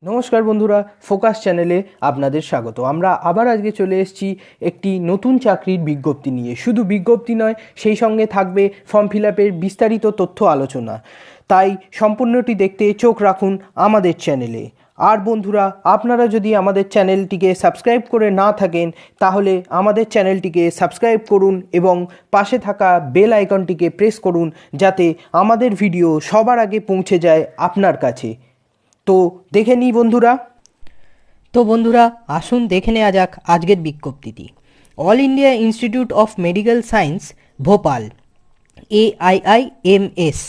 নমস্কার বন্ধুরা, ফোকাস চ্যানেলে আপনাদের স্বাগত। আমরা আবার আজকে চলে এসেছি একটি নতুন চাকরির বিজ্ঞপ্তি নিয়ে। শুধু বিজ্ঞপ্তি নয়, সেই সঙ্গে থাকবে ফর্ম ফিল আপের বিস্তারিত তথ্য আলোচনা। তাই সম্পূর্ণটি দেখতে চোখ রাখুন আমাদের চ্যানেলে। আর বন্ধুরা, আপনারা যদি আমাদের চ্যানেলটিকে সাবস্ক্রাইব করে না থাকেন তাহলে আমাদের চ্যানেলটিকে সাবস্ক্রাইব করুন এবং পাশে থাকা বেল আইকনটিকে প্রেস করুন যাতে আমাদের ভিডিও সবার আগে পৌঁছে যায় আপনার কাছে। তো দেখে নিই বন্ধুরা। আসুন দেখে নেওয়া যাক আজকের বিজ্ঞপ্তিটি। All India Institute of Medical Science Bhopal, AIIMS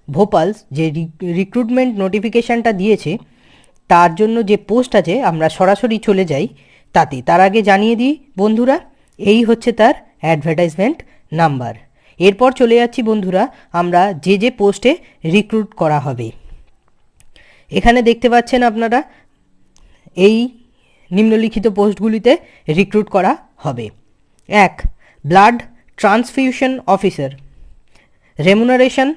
Bhopal যে রিক্রুটমেন্ট নোটিফিকেশানটা দিয়েছে তার জন্য যে পোস্ট আছে আমরা সরাসরি চলে যাই তাতে। তার আগে জানিয়ে দিই বন্ধুরা, এই হচ্ছে তার অ্যাডভার্টাইজমেন্ট নাম্বার। এরপর চলে যাচ্ছি বন্ধুরা আমরা যে পোস্টে রিক্রুট করা হবে। এখানে দেখতে পাচ্ছেন আপনারা এই নিম্নলিখিত পোস্টগুলিতে রিক্রুট করা হবে। 1. Blood transfusion officer, remuneration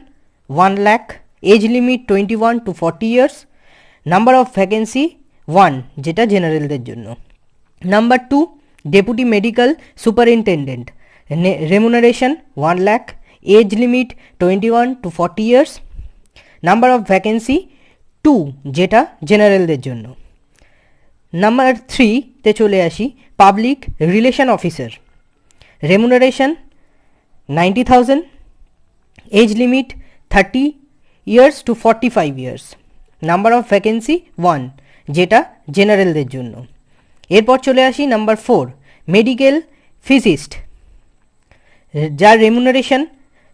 1 lakh, age limit 21 to 40 years, number of vacancy 1 যেটা জেনারেলদের জন্য। Number 2, deputy medical superintendent, remuneration 1 lakh, age limit 21 to 40 years, number of vacancy 2 যেটা জেনারেলদের জন্য। নাম্বার 3-তে চলে আসি, public relation officer, remuneration 90,000, age limit 30 years to 45 years, number of vacancy 1 যেটা জেনারেলদের জন্য। এরপর চলে আসি নাম্বার 4, মেডিকেল ফিজিস্ট, যার remuneration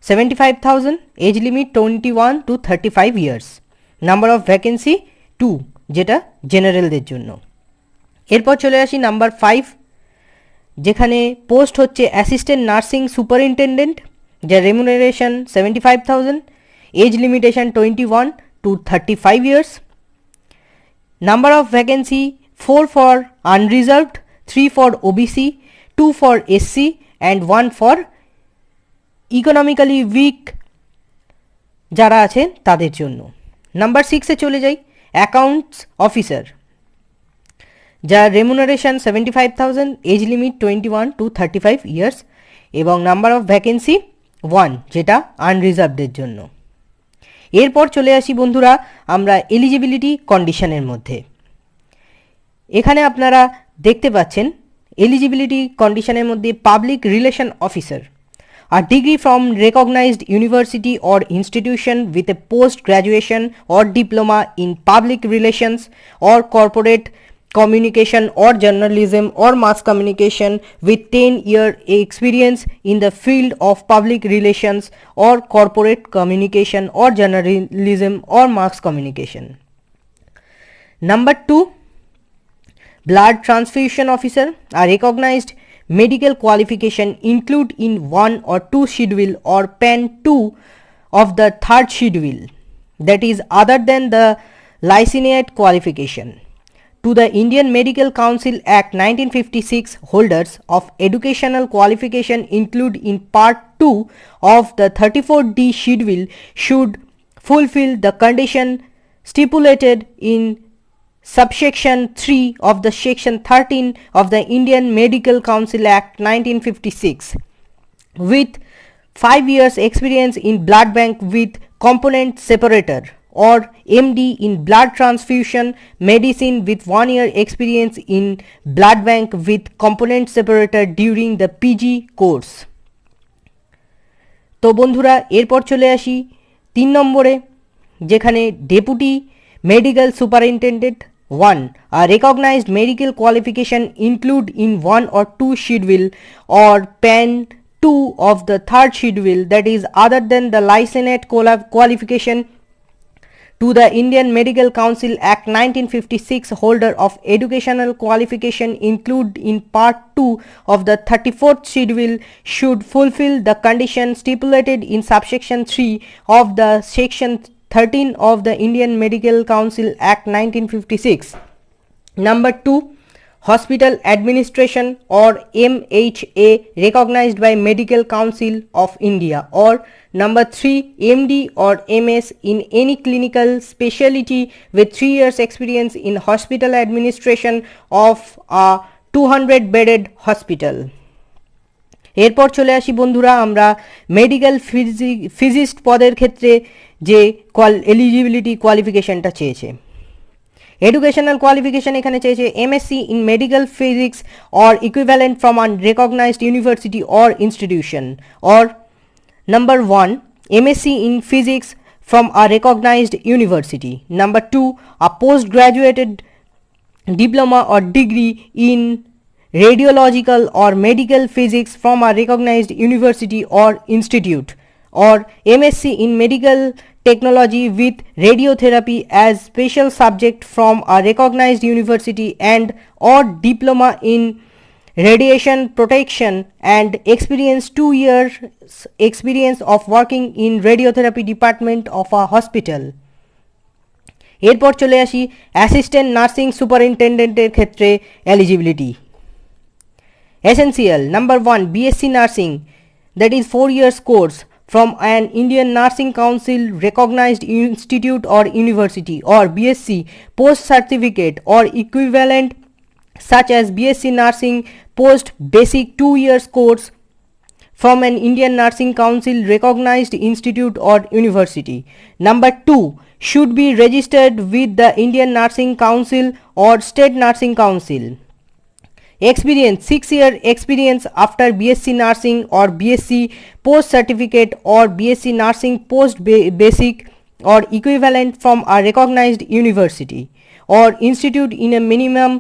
75,000, age limit 21 to 35 years, number of vacancy 2 যেটা জেনারেলদের জন্য। এরপর চলে আসি নাম্বার 5, যেখানে পোস্ট হচ্ছে অ্যাসিস্ট্যান্ট নার্সিং সুপারিনটেন্ডেন্ট, যার remuneration 75,000, age limitation 21 to 35 years, number of vacancy 4 for unreserved, 3 for OBC, 2 for SC and 1 for economically weak যারা আছেন তাদের জন্য। নাম্বার 6-এ চলে যাই, অ্যাকাউন্টস অফিসার, যার remuneration 75,000, age limit 21 to 35 years এবং নাম্বার অফ ভ্যাকেন্সি 1 যেটা আনরিজার্ভদের জন্য। এরপর চলে আসি বন্ধুরা আমরা এলিজিবিলিটি কন্ডিশনের মধ্যে। এখানে আপনারা দেখতে পাচ্ছেন এলিজিবিলিটি কন্ডিশনের মধ্যে public relation officer, a degree from recognized university or institution with a post graduation or diploma in public relations or corporate communication or journalism or mass communication with 10-year experience in the field of public relations or corporate communication or journalism or mass communication. Number 2, blood transfusion officer, a recognized medical qualification include in 1 or 2 schedule or pen 2 of the 3rd schedule, that is other than the licentiate qualification. To the Indian Medical Council Act 1956 holders of educational qualification include in part 2 of the 34D schedule should fulfill the condition stipulated in subsection 3 of the section 13 of the Indian Medical Council Act 1956 with 5 years experience in blood bank with component separator or MD in blood transfusion medicine with 1 year experience in blood bank with component separator during the PG course. তো বন্ধুরা এরপর চলে আসি 3 নম্বরে, যেখানে deputy medical superintendent 1, a recognized medical qualification include in 1 or 2 schedule or pen 2 of the 3rd schedule, that is other than the licentiate qualification. To the Indian Medical Council Act 1956 holder of educational qualification include in part 2 of the 34th schedule should fulfill the condition stipulated in subsection 3 of the section 13 of the Indian Medical Council Act 1956. Number 2, hospital administration or MHA recognized by Medical Council of India, or number 3, MD or MS in any clinical specialty with 3 years experience in hospital administration of a 200 bedded hospital. এরপর চলে আসি বন্ধুরা আমরা medical physicist পদের ক্ষেত্রে যে eligibility কোয়ালিফিকেশনটা চেয়েছে। Educational qualification এখানে চেয়েছে MSc in medical physics or equivalent from an recognized university or institution, or number 1, MSc in physics from a recognized university. Number 2, a postgraduate diploma or degree in radiological or medical physics from a recognized university or institute, or MSc in medical technology with radiotherapy as special subject from a recognized university and or diploma in radiation protection and experience 2 years experience of working in radiotherapy department of a hospital. এরপর চলে আসি assistant nursing সুপারিনটেন্ডেন্টের ক্ষেত্রে eligibility. Essential, number 1, BSc Nursing, that is 4 years course from an Indian Nursing Council recognized institute or university, or BSc post certificate or equivalent such as BSc Nursing post basic 2 years course from an Indian Nursing Council recognized institute or university. Number 2, should be registered with the Indian Nursing Council or State Nursing Council. Experience, 6-year experience after BSc Nursing or BSc post certificate or BSc Nursing post basic or equivalent from a recognized university or institute in a minimum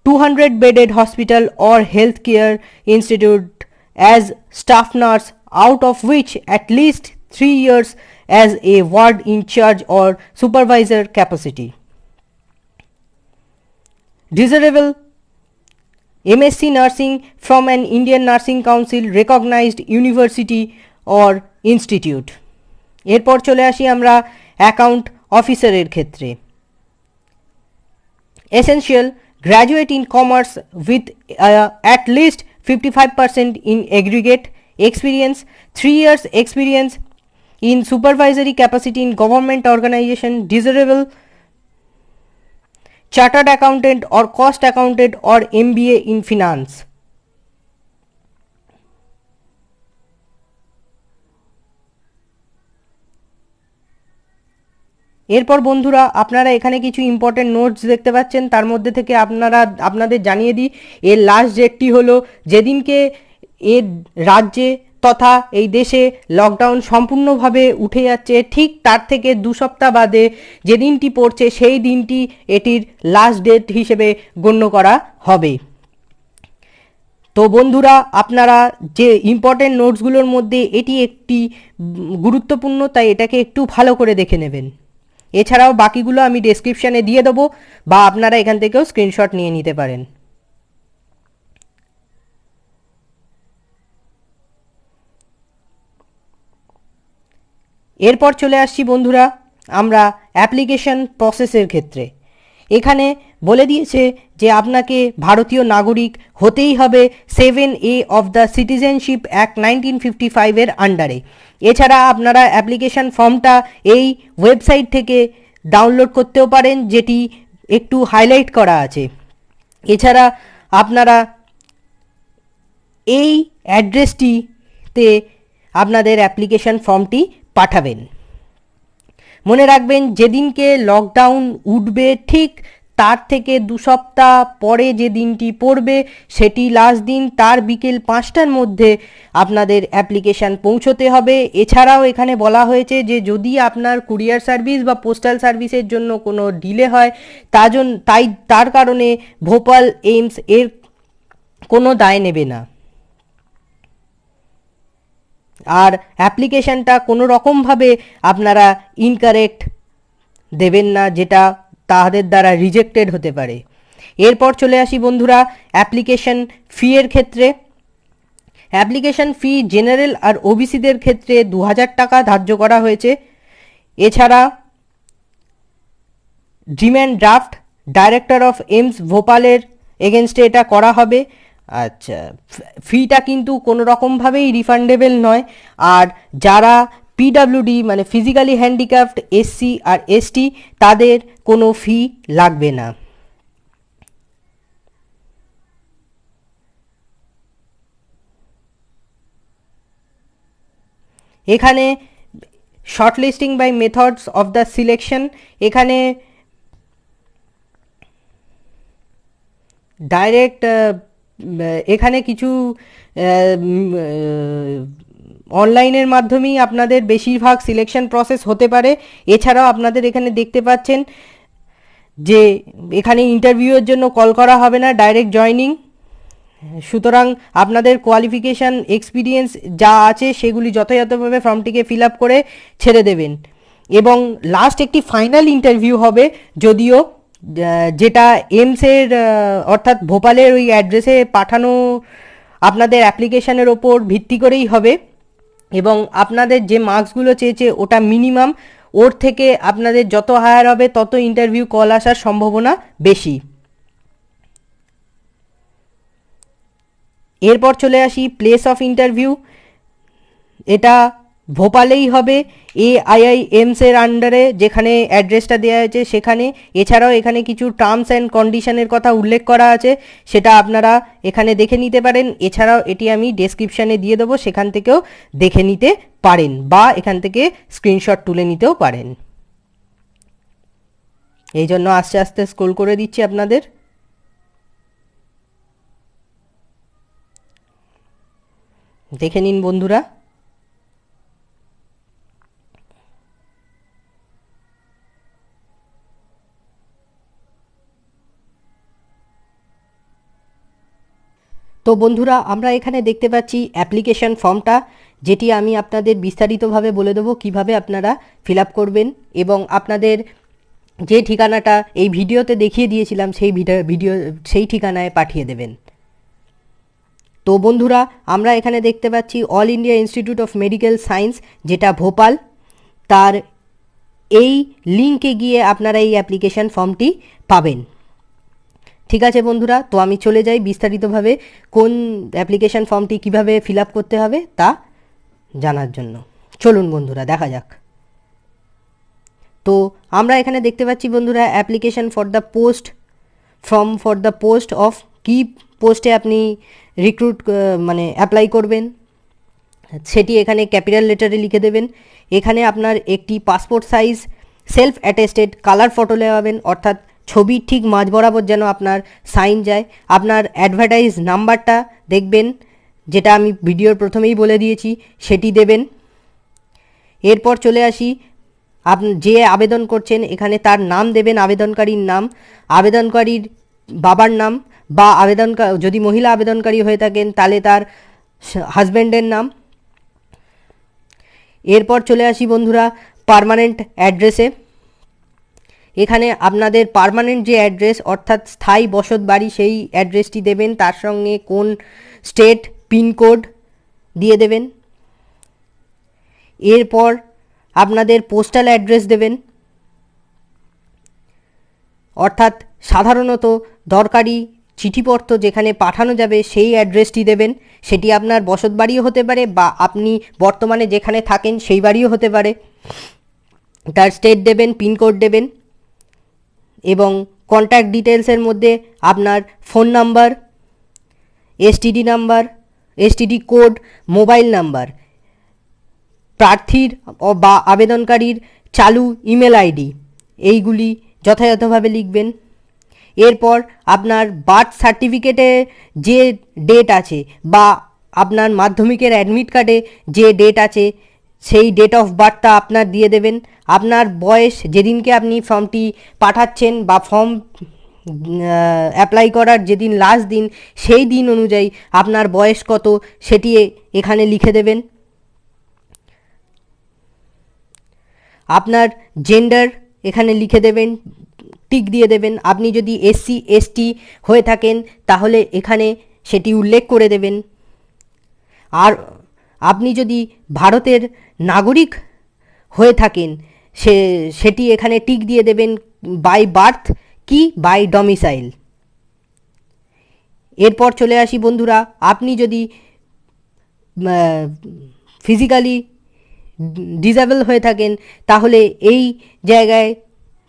200 bedded hospital or healthcare institute as staff nurse, out of which at least 3 years as a ward in charge or supervisor capacity. Desirable, MSc Nursing from an Indian Nursing Council recognized university or institute. এরপর চলে আসি আমরা account অফিসারের ক্ষেত্রে। Essential, graduate in commerce with at least 55% in aggregate experience, 3 years experience in supervisory capacity in government organization. Desirable, chartered accountant or cost accountant or MBA in finance. এরপর বন্ধুরা আপনারা এখানে কিছু ইম্পর্টেন্ট নোটস দেখতে পাচ্ছেন, তার মধ্যে থেকে আপনাদের জানিয়ে দিই এর লাস্ট ডেটটি হলো যেদিনকে এর রাজ্যে তথা এই দেশে লকডাউন সম্পূর্ণভাবে উঠে যাচ্ছে ঠিক তার থেকে 2 সপ্তাহ বাদে যে দিনটি পড়ছে সেই দিনটি এটির লাস্ট ডেট হিসেবে গণ্য করা হবে। তো বন্ধুরা আপনারা যে ইম্পর্টেন্ট নোটসগুলোর মধ্যে এটি একটি গুরুত্বপূর্ণ, তাই এটাকে একটু ভালো করে দেখে নেবেন। এছাড়াও বাকিগুলো আমি ডেসক্রিপশানে দিয়ে দেবো বা আপনারা এখান থেকেও স্ক্রিনশট নিয়ে নিতে পারেন। এরপর চলে আসছি বন্ধুরা আমরা অ্যাপ্লিকেশন প্রসেসের ক্ষেত্রে। এখানে বলে দিয়েছে যে আপনাকে ভারতীয় নাগরিক হতেই হবে 7A of the citizenship act 1955 এর আন্ডারে। এছাড়া আপনারা অ্যাপ্লিকেশন ফর্মটা এই ওয়েবসাইট থেকে ডাউনলোড করতেও পারেন, যেটি একটু হাইলাইট করা আছে। এছাড়া আপনারা এই অ্যাড্রেসটিতে আপনাদের অ্যাপ্লিকেশন ফর্মটি পাঠাবেন। মনে রাখবেন যেদিনকে লকডাউন উঠবে ঠিক তার থেকে 2 সপ্তাহ পরে যে দিনটি পড়বে সেটি লাস্ট দিন, তার বিকেল 5টার মধ্যে আপনাদের অ্যাপ্লিকেশান পৌঁছতে হবে। এছাড়াও এখানে বলা হয়েছে যে যদি আপনার কুরিয়ার সার্ভিস বা পোস্টাল সার্ভিসের জন্য কোনো ডিলে হয় তার কারণে ভোপাল এইমস এর কোনো দায় নেবে না। আর অ্যাপ্লিকেশানটা কোনো রকমভাবে আপনারা ইনকারেক্ট দেবেন না, যেটা তাদের দ্বারা রিজেক্টেড হতে পারে। এরপর চলে আসি বন্ধুরা অ্যাপ্লিকেশন ফি এর ক্ষেত্রে। অ্যাপ্লিকেশন ফি জেনারেল আর ওবিসিদের ক্ষেত্রে 2000 টাকা ধার্য করা হয়েছে। এছাড়া demand draft director of AIIMS ভোপালের এগেনস্টে এটা করা হবে। আচ্ছা, ফিটা কিন্তু কোনো রকমভাবেই রিফান্ডেবল নয়। আর যারা পিডাব্লিউডি মানে ফিজিক্যালি হ্যান্ডিক্যাপড এসসি আর এসটি তাদের কোনো ফি লাগবে না। এখানে shortlisting by methods of the selection, এখানে ডাইরেক্ট এখানে কিছু অনলাইনের মাধ্যমেই আপনাদের বেশিরভাগ সিলেকশন প্রসেস হতে পারে। এছাড়াও আপনাদের এখানে দেখতে পাচ্ছেন যে এখানে ইন্টারভিউয়ের জন্য কল করা হবে না, ডাইরেক্ট জয়নিং। সুতরাং আপনাদের কোয়ালিফিকেশান এক্সপিরিয়েন্স যা আছে সেগুলি যথাযথভাবে ফর্মটিকে ফিল আপ করে ছেড়ে দেবেন। এবং লাস্ট একটি ফাইনাল ইন্টারভিউ হবে, যদিও যেটা এমসের অর্থাৎ ভোপালের ওই অ্যাড্রেসে পাঠানো আপনাদের অ্যাপ্লিকেশানের ওপর ভিত্তি করেই হবে। এবং আপনাদের যে মার্কসগুলো চেয়েছে ওটা মিনিমাম, ওর থেকে আপনাদের যত হায়ার হবে তত ইন্টারভিউ কল আসার সম্ভাবনা বেশি। এরপর চলে আসি প্লেস অফ ইন্টারভিউ। এটা ভোপালেই হবে, AIIMSের আন্ডারে যেখানে অ্যাড্রেসটা দেওয়া হয়েছে সেখানে। এছাড়াও এখানে কিছু টার্মস অ্যান্ড কন্ডিশনের কথা উল্লেখ করা আছে, সেটা আপনারা এখানে দেখে নিতে পারেন। এছাড়াও এটি আমি ডেসক্রিপশানে দিয়ে দেবো, সেখান থেকেও দেখে নিতে পারেন বা এখান থেকে স্ক্রিনশট তুলে নিতেও পারেন। এই জন্য আস্তে আস্তে স্ক্রল করে দিচ্ছি আপনাদের। দেখে নিন বন্ধুরা। তো বন্ধুরা, আমরা এখানে দেখতে পাচ্ছি অ্যাপ্লিকেশন ফর্মটা, যেটি আমি আপনাদের বিস্তারিতভাবে বলে দেবো কিভাবে আপনারা ফিল আপ করবেন এবং আপনাদের যে ঠিকানাটা এই ভিডিওতে দেখিয়ে দিয়েছিলাম সেই ঠিকানায় পাঠিয়ে দেবেন। তো বন্ধুরা, আমরা এখানে দেখতে পাচ্ছি all India Institute of Medical science, যেটা ভোপাল, তার এই লিঙ্কে গিয়ে আপনারা এই অ্যাপ্লিকেশান ফর্মটি পাবেন। ঠিক আছে বন্ধুরা, তো আমি চলে যাই বিস্তারিতভাবে কোন অ্যাপ্লিকেশান ফর্মটি কিভাবে ফিল আপ করতে হবে তা জানার জন্য। চলুন বন্ধুরা, দেখা যাক। তো আমরা এখানে দেখতে পাচ্ছি বন্ধুরা application for the post, form for the post of, কি পোস্টে আপনি রিক্রুট মানে অ্যাপ্লাই করবেন সেটি এখানে ক্যাপিটাল লেটারে লিখে দেবেন। এখানে আপনার একটি passport size self attested colour photo নেওয়াবেন, অর্থাৎ ছবির ঠিক মাঝ বরাবর যেন আপনার সাইন যায়। আপনার অ্যাডভার্টাইজ নাম্বারটা দেখবেন, যেটা আমি ভিডিওর প্রথমেই বলে দিয়েছি, সেটি দেবেন। এরপর চলে আসি, যে আবেদন করছেন এখানে তার নাম দেবেন, আবেদনকারীর নাম, আবেদনকারীর বাবার নাম, বা যদি মহিলা আবেদনকারী হয়ে থাকেন তাহলে তার হাজব্যান্ডের নাম। এরপর চলে আসি বন্ধুরা পার্মানেন্ট অ্যাড্রেসে। এখানে আপনাদের পার্মানেন্ট যে অ্যাড্রেস অর্থাৎ স্থায়ী বসত বাড়ি সেই অ্যাড্রেসটি দেবেন, তার সঙ্গে কোন স্টেট পিনকোড দিয়ে দেবেন। এরপর আপনাদের পোস্টাল অ্যাড্রেস দেবেন, অর্থাৎ সাধারণত দরকারি চিঠিপত্র যেখানে পাঠানো যাবে সেই অ্যাড্রেসটি দেবেন। সেটি আপনার বসত বাড়িও হতে পারে বা আপনি বর্তমানে যেখানে থাকেন সেই বাড়িও হতে পারে। তার স্টেট দেবেন, পিনকোড দেবেন এবং কন্ট্যাক্ট ডিটেলসের মধ্যে আপনার phone number, STD code, mobile number, প্রার্থীর বা আবেদনকারীর চালু ইমেল আইডি, এইগুলি যথাযথভাবে লিখবেন। এরপর আপনার বার্থ সার্টিফিকেটে যে ডেট আছে বা আপনার মাধ্যমিকের অ্যাডমিট কার্ডে যে ডেট আছে সেই ডেট অফ বার্থটা আপনার দিয়ে দেবেন। আপনার বয়স, যেদিনকে আপনি ফর্মটি পাঠাচ্ছেন বা ফর্ম অ্যাপ্লাই করার যেদিন লাস্ট দিন সেই দিন অনুযায়ী আপনার বয়স কত সেটি এখানে লিখে দেবেন। আপনার জেন্ডার এখানে লিখে দেবেন, টিক দিয়ে দেবেন। আপনি যদি SC ST হয়ে থাকেন তাহলে এখানে সেটি উল্লেখ করে দেবেন। আর আপনি যদি ভারতের নাগরিক হয়ে থাকেন সেটি এখানে টিক দিয়ে দেবেন, বাই বার্থ কি বাই ডমিসাইল। এরপর চলে আসি বন্ধুরা, আপনি যদি ফিজিক্যালি ডিসেবল হয়ে থাকেন তাহলে এই জায়গায়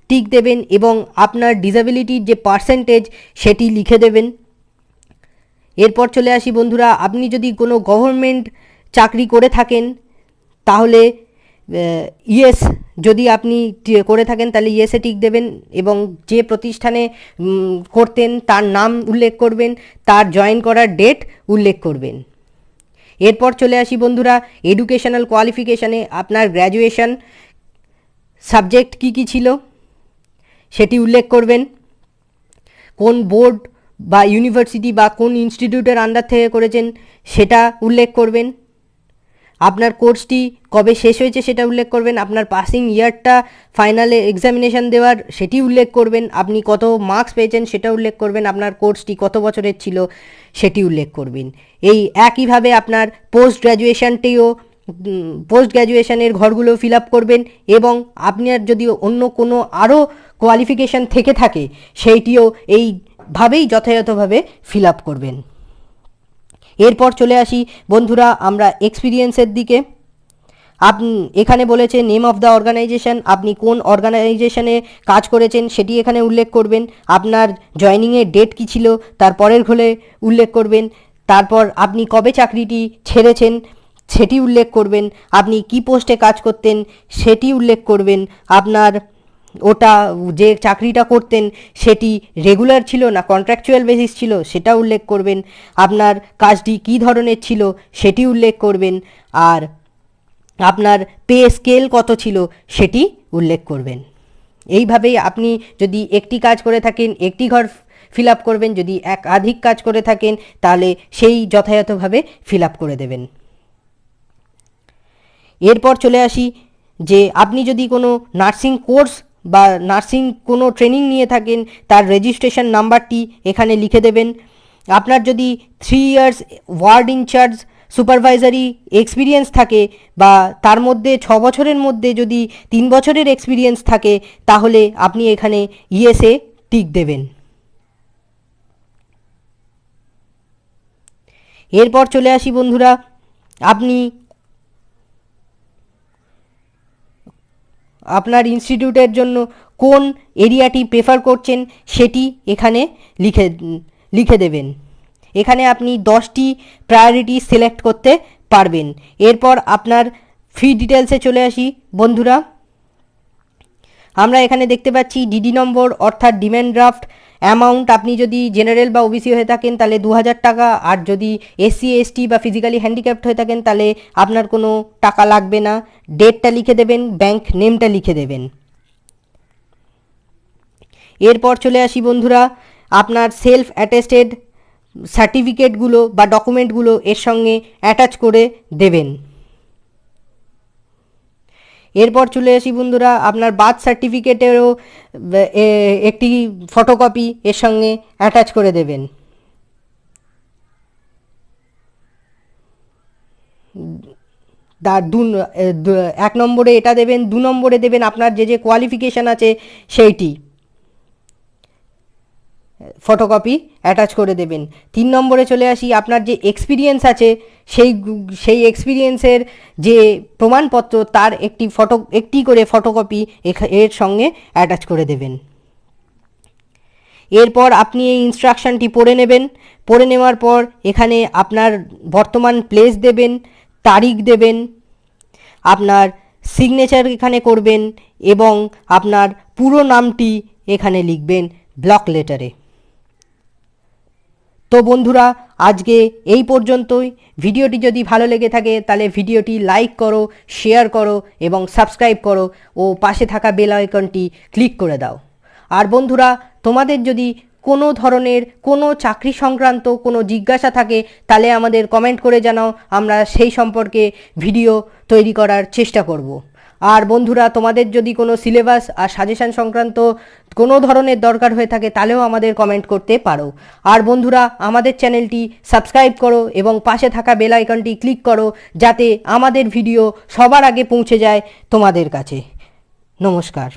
টিক দেবেন এবং আপনার ডিসেবিলিটির যে পার্সেন্টেজ সেটি লিখে দেবেন। এরপর চলে আসি বন্ধুরা, আপনি যদি কোনো গভর্নমেন্ট চাকরি করে থাকেন তাহলে ইয়েস, যদি আপনি করে থাকেন তাহলে ইয়েসে টিক দেবেন এবং যে প্রতিষ্ঠানে করতেন তার নাম উল্লেখ করবেন, তার জয়েন করার ডেট উল্লেখ করবেন। এরপর চলে আসি বন্ধুরা, এডুকেশনাল কোয়ালিফিকেশানে আপনার গ্র্যাজুয়েশন সাবজেক্ট কী কী ছিল সেটি উল্লেখ করবেন, কোন বোর্ড বা ইউনিভার্সিটি বা কোন ইনস্টিটিউটের আন্ডার থেকে করেছেন সেটা উল্লেখ করবেন, আপনার কোর্সটি কবে শেষ হয়েছে সেটা উল্লেখ করবেন, আপনার পাসিং ইয়ারটা ফাইনালে এক্সামিনেশান দেওয়ার সেটি উল্লেখ করবেন, আপনি কত মার্কস পেয়েছেন সেটা উল্লেখ করবেন, আপনার কোর্সটি কত বছরের ছিল সেটি উল্লেখ করবেন। এই একইভাবে আপনার পোস্ট গ্র্যাজুয়েশনের ঘরগুলো ফিল আপ করবেন এবং আপনার যদি অন্য কোনো আরও কোয়ালিফিকেশান থেকে থাকে সেইটিও এইভাবেই যথাযথভাবে ফিল আপ করবেন। এরপর চলে আসি বন্ধুরা আমরা এক্সপিরিয়েন্সের দিকে। এখানে বলেছে নেম অফ দ্য অর্গানাইজেশন, আপনি কোন অর্গানাইজেশনে কাজ করেছেন সেটি এখানে উল্লেখ করবেন, আপনার জয়নিংয়ের ডেট কী ছিল তার পরের ঘরে উল্লেখ করবেন, তারপর আপনি কবে চাকরিটি ছেড়েছেন সেটি উল্লেখ করবেন, আপনি কি পোস্টে কাজ করতেন সেটি উল্লেখ করবেন, আপনার ওটা যে চাকরিটা করতেন সেটি রেগুলার ছিল না কন্ট্রাকচুয়াল বেসিস ছিল সেটা উল্লেখ করবেন, আপনার কাজটি কী ধরনের ছিল সেটি উল্লেখ করবেন, আর আপনার পে স্কেল কত ছিল সেটি উল্লেখ করবেন। এইভাবেই আপনি যদি একটি কাজ করে থাকেন একটি ঘর ফিল আপ করবেন, যদি একাধিক কাজ করে থাকেন তাহলে সেই যথাযথভাবে ফিল আপ করে দেবেন। এরপর চলে আসি যে আপনি যদি কোনো নার্সিং কোর্স বা নার্সিং কোনো ট্রেনিং নিয়ে থাকেন তার রেজিস্ট্রেশন নাম্বারটি এখানে লিখে দেবেন, আপনার যদি 3 years ward in charge supervisory experience থাকে বা তার মধ্যে 6 বছরের মধ্যে যদি 3 বছরের এক্সপিরিয়েন্স থাকে তাহলে আপনি এখানে ইয়েসে টিক দেবেন। এরপর চলে আসি বন্ধুরা, আপনি আপনার ইনস্টিটিউটের জন্য কোন এরিয়াটি প্রেফার করছেন সেটি এখানে লিখে দেবেন। এখানে আপনি 10টি প্রায়োরিটি সিলেক্ট করতে পারবেন। এরপর আপনার ফি ডিটেলসে চলে আসি বন্ধুরা, আমরা এখানে দেখতে পাচ্ছি ডিডি নম্বর অর্থাৎ ডিম্যান্ড ড্রাফট অ্যামাউন্ট, আপনি যদি জেনারেল বা ওবিসি হয়ে থাকেন তাহলে 2000 টাকা, আর যদি এসসি এসটি বা ফিজিক্যালি হ্যান্ডিক্যাপ্ট হয়ে থাকেন তাহলে আপনার কোনো টাকা লাগবে না। ডেটটা লিখে দেবেন, ব্যাংক নেমটা লিখে দেবেন। এরপর চলে আসি বন্ধুরা, আপনার সেলফ অ্যাটেস্টেড সার্টিফিকেটগুলো বা ডকুমেন্টগুলো এর সঙ্গে অ্যাটাচ করে দেবেন। এরপর চলে আসি বন্ধুরা, আপনার বার্থ সার্টিফিকেটেরও একটি ফটোকপি এর সঙ্গে অ্যাটাচ করে দেবেন। এক নম্বরে এটা দেবেন, 2 নম্বরে দেবেন আপনার যে কোয়ালিফিকেশান আছে সেইটি ফটোকপি অ্যাটাচ করে দেবেন। 3 নম্বরে চলে আসি, আপনার যে এক্সপিরিয়েন্স আছে সেই এক্সপিরিয়েন্সের যে প্রমাণপত্র তার একটি করে ফটোকপি এর সঙ্গে অ্যাটাচ করে দেবেন। এরপর আপনি এই ইনস্ট্রাকশানটি পড়ে নেবেন, পড়ে নেওয়ার পর এখানে আপনার বর্তমান প্লেস দেবেন, তারিখ দেবেন, আপনার সিগনেচার এখানে করবেন এবং আপনার পুরো নামটি এখানে লিখবেন ব্লক লেটারে। তো বন্ধুরা আজকে এই পর্যন্তই। ভিডিওটি যদি ভালো লেগে থাকে তাহলে ভিডিওটি লাইক করো, শেয়ার করো এবং সাবস্ক্রাইব করো ও পাশে থাকা বেল আইকনটি ক্লিক করে দাও। আর বন্ধুরা তোমাদের যদি কোনো ধরনের কোনো চাকরি সংক্রান্ত কোনো জিজ্ঞাসা থাকে তাহলে আমাদের কমেন্ট করে জানাও, আমরা সেই সম্পর্কে ভিডিও তৈরি করার চেষ্টা করব। আর বন্ধুরা তোমাদের যদি কোনো সিলেবাস আর সাজেশান সংক্রান্ত কোনো ধরনের দরকার হয়ে থাকে তাহলেও আমাদের কমেন্ট করতে পারো। আর বন্ধুরা আমাদের চ্যানেলটি সাবস্ক্রাইব করো এবং পাশে থাকা বেল আইকনটি ক্লিক করো যাতে আমাদের ভিডিও সবার আগে পৌঁছে যায় তোমাদের কাছে। নমস্কার।